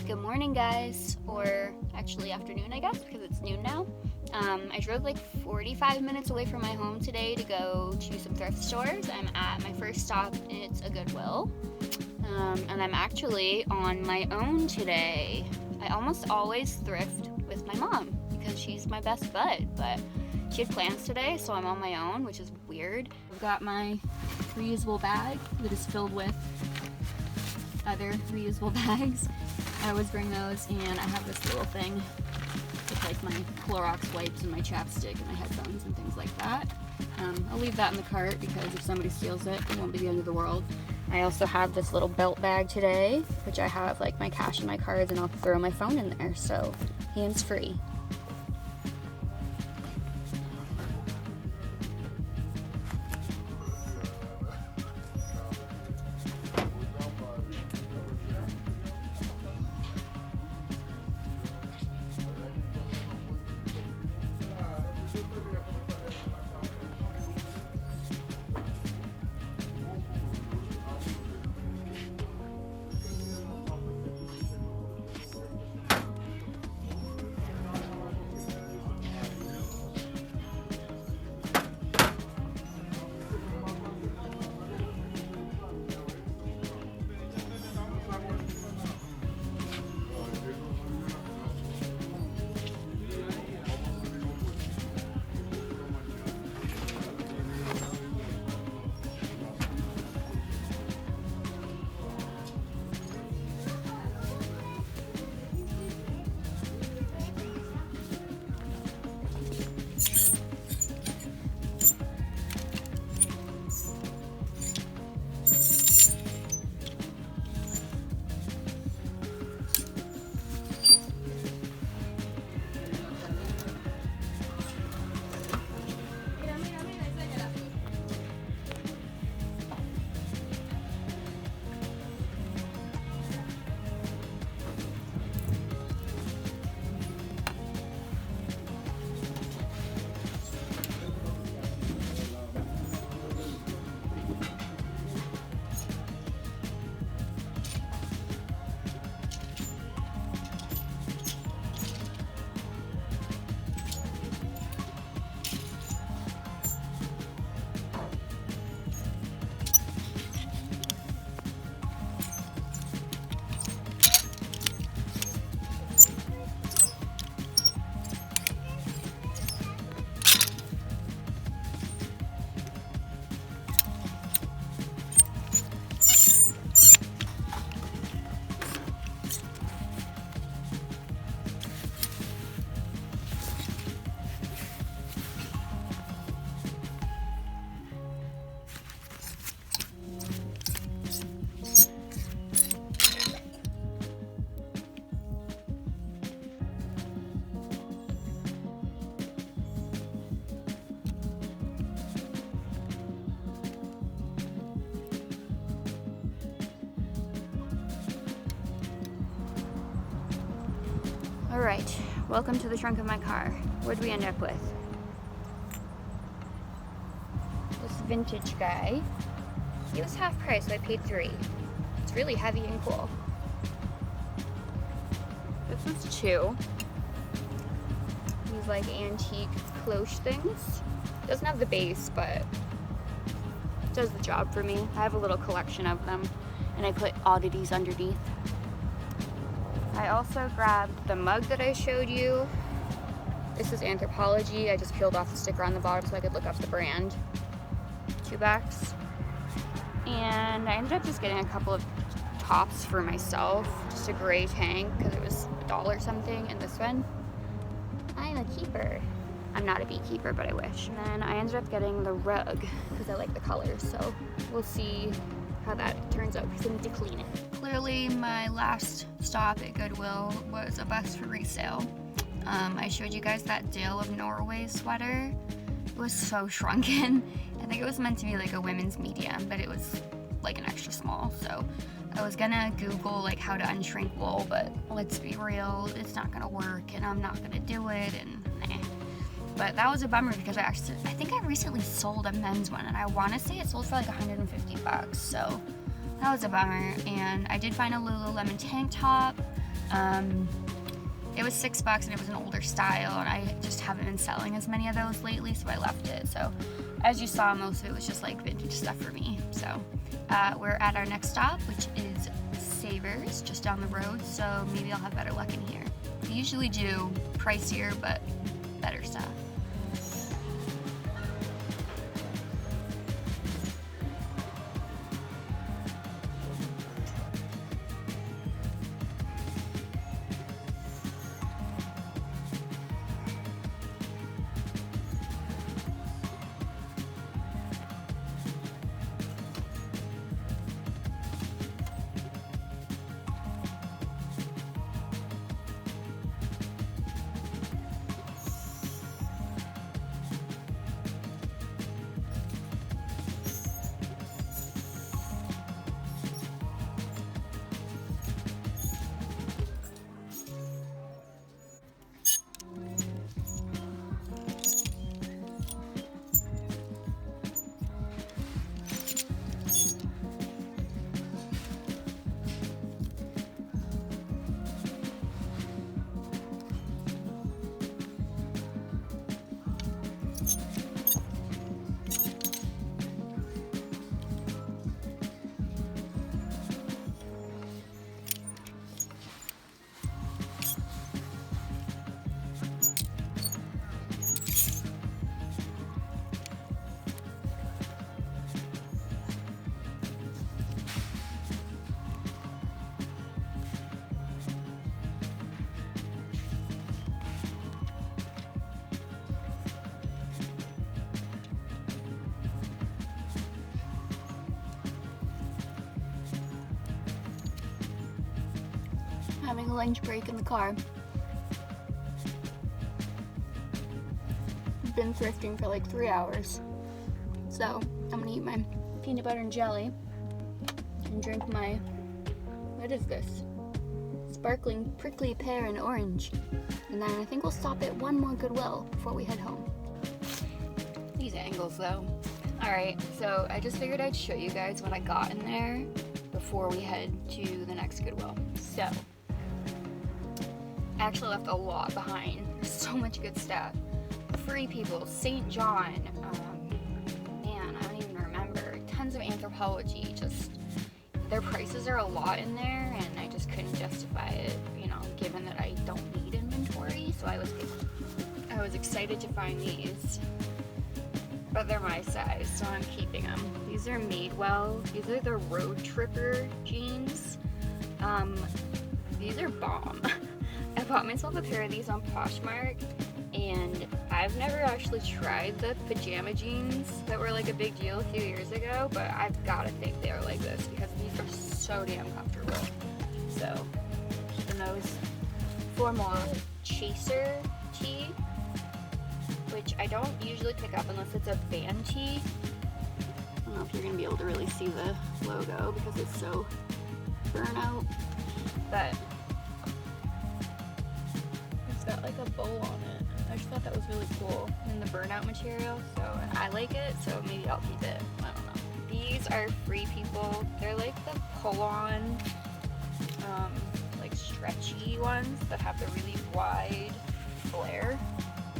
Good morning, guys, or actually afternoon, I guess, because it's noon now. I drove like 45 minutes away from my home today to go to some thrift stores. I'm at my first stop, and it's a Goodwill, and I'm actually on my own today. I almost always thrift with my mom because she's my best bud, but she had plans today, so I'm on my own, which is weird. I've got my reusable bag that is filled with other reusable bags. I always bring those, and I have this little thing with like my Clorox wipes and my chapstick and my headphones and things like that. I'll leave that in the cart because if somebody steals it, it won't be the end of the world. I also have this little belt bag today, which I have like my cash and my cards, and I'll throw my phone in there, so hands-free. Alright, welcome to the trunk of my car. What did we end up with? This vintage guy. He was half price, so I paid $3. It's really heavy and cool. This was $2. These like antique cloche things. Doesn't have the base, but it does the job for me. I have a little collection of them, and I put oddities underneath. I also grabbed the mug that I showed you. This is Anthropology. I just peeled off the sticker on the bottom so I could look up the brand. $2. And I ended up just getting a couple of tops for myself. Just a gray tank because it was $1 something. And this one, I'm a keeper. I'm not a beekeeper, but I wish. And then I ended up getting the rug because I like the colors. So we'll see how that turns out because I need to clean it. Clearly my last stop at Goodwill was a bust for resale. I showed you guys that Dale of Norway sweater. It was so shrunken. I think it was meant to be like a women's medium, but it was like an extra small. So I was gonna Google like how to unshrink wool, but let's be real, it's not gonna work and I'm not gonna do it, and nah. But that was a bummer because I think I recently sold a men's one and I want to say it sold for like $150, so that was a bummer. And I did find a Lululemon tank top. It was $6 and it was an older style, and I just haven't been selling as many of those lately, so I left it. So as you saw, most of it was just like vintage stuff for me. So we're at our next stop, which is Savers, just down the road, so maybe I'll have better luck in here. We usually do pricier, but better stuff. Having a lunch break in the car. I've been thrifting for like 3 hours. So I'm gonna eat my peanut butter and jelly and drink my, what is this? Sparkling prickly pear and orange. And then I think we'll stop at one more Goodwill before we head home. These angles though. Alright, so I just figured I'd show you guys what I got in there before we head to the next Goodwill. So I actually left a lot behind. There's so much good stuff. Free People, St. John, man, I don't even remember. Tons of Anthropology. Just their prices are a lot in there, and I just couldn't justify it, you know, given that I don't need inventory. So I was excited to find these, but they're my size, so I'm keeping them. These are Madewell. These are the Road Tripper jeans. These are bomb. I bought myself a pair of these on Poshmark, and I've never actually tried the pajama jeans that were like a big deal a few years ago, but I've got to think they are like this because these are so damn comfortable. So, keeping those. For more chaser tee, which I don't usually pick up unless it's a band tee. I don't know if you're going to be able to really see the logo because it's so burnt out, but it's got like a bow on it. I just thought that was really cool in the burnout material, so and I like it, so maybe I'll keep it. I don't know. These are Free People. They're like the pull-on, like stretchy ones that have the really wide flare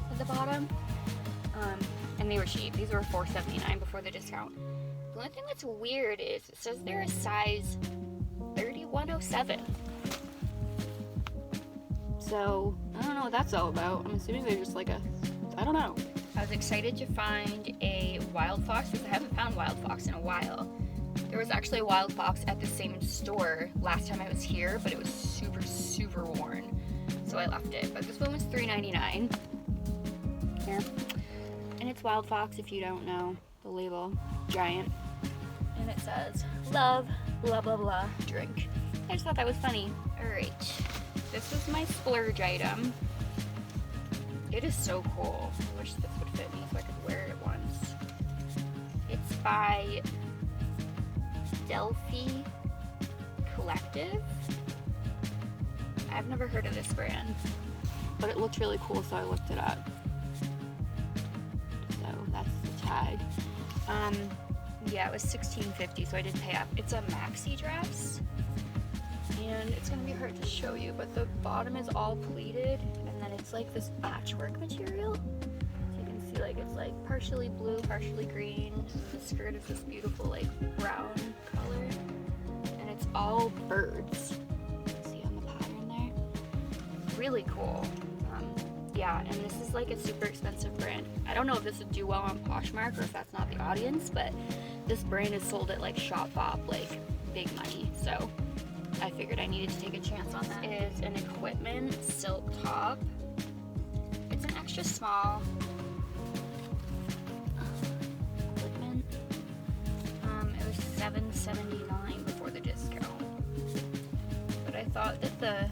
at the bottom. And they were cheap. These were $4.79 before the discount. The only thing that's weird is it says they're a size 3107. So, I don't know what that's all about. I'm assuming they're just like I don't know. I was excited to find a Wild Fox because I haven't found Wild Fox in a while. There was actually a Wild Fox at the same store last time I was here, but it was super, super worn. So I left it. But this one was $3.99. Here. And it's Wild Fox if you don't know the label. Giant. And it says, love, blah, blah, blah, drink. I just thought that was funny. Alright. This is my splurge item. It is so cool. I wish this would fit me so I could wear it once. It's by Delphi Collective. I've never heard of this brand, but it looked really cool, so I looked it up. So that's the tag. Yeah, it was $16.50, so I did pay up. It's a maxi dress, and it's gonna be hard to show you, but the bottom is all pleated, and then it's like this patchwork material. So you can see like it's like partially blue, partially green. The skirt is this beautiful like brown color, and it's all birds. See on the pattern there? Really cool. Yeah, and this is like a super expensive brand. I don't know if this would do well on Poshmark or if that's not the audience, but this brand is sold at like Shopbop, like big money. So I figured I needed to take a chance on that. It is an equipment silk top. It's an extra small. Equipment. It was $7.79 before the discount. But I thought that the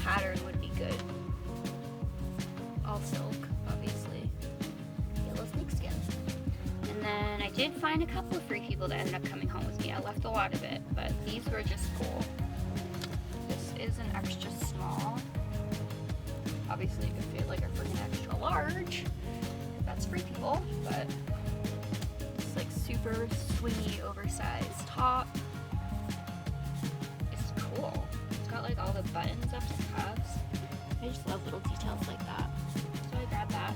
pattern would be good. All silk, obviously. Yellow snakeskin. And then I did find a couple of free people that ended up coming home with me. I left a lot of it, but these were just cool. This is an extra small. Obviously, it could fit like a freaking extra large. That's free people, but it's like super swingy, oversized top. It's cool. It's got like all the buttons up to cuffs. I just love little details like that. So I grabbed that.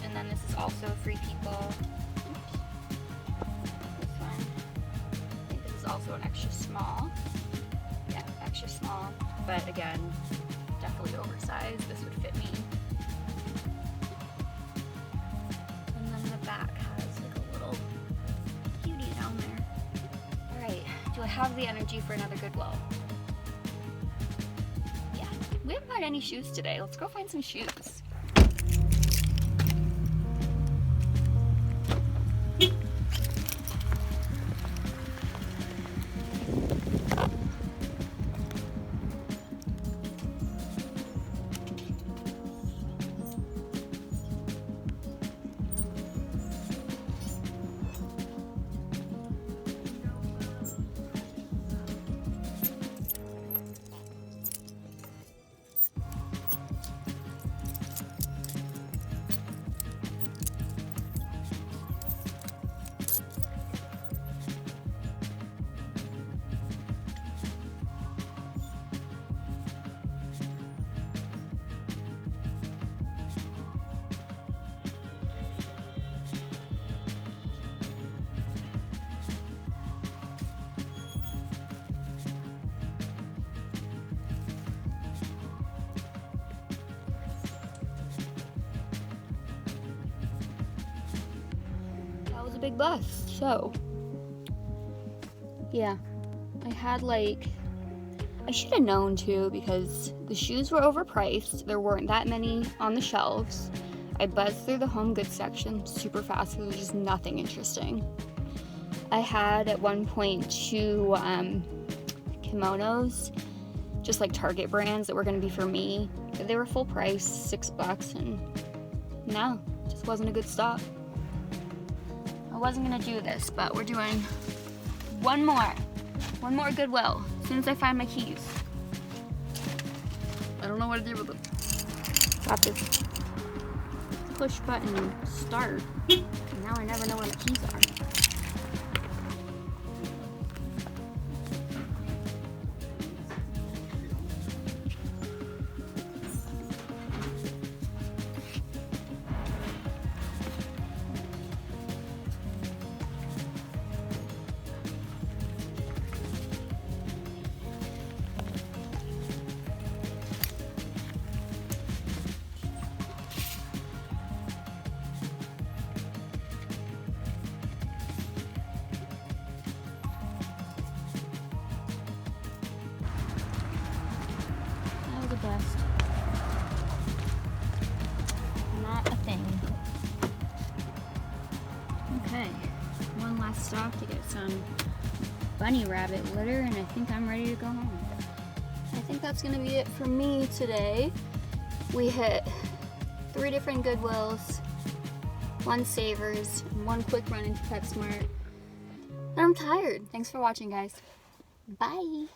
And then this is also free people. Oops. This one. I think this is also an extra small. Yeah, extra small. But again, definitely oversized. This would fit me. And then the back has like a little cutie down there. Alright, do I have the energy for another Goodwill? We haven't got any shoes today. Let's go find some shoes. A big bust. So yeah, I had like, I should have known too, because the shoes were overpriced. There weren't that many on the shelves. I buzzed through the home goods section super fast because there was just nothing interesting. I had at one point 2 kimonos, just like Target brands that were going to be for me. They were full price, $6, and no, just wasn't a good stop. I wasn't gonna do this, but we're doing one more Goodwill as soon as I find my keys. I don't know what to do with them. Got this push button start. Now I never know where my keys are. Best. Not a thing. Okay, one last stop to get some bunny rabbit litter, and I think I'm ready to go home. I think that's gonna be it for me today. We hit 3 different Goodwills, 1 Savers, and 1 quick run into PetSmart. And I'm tired. Thanks for watching, guys. Bye.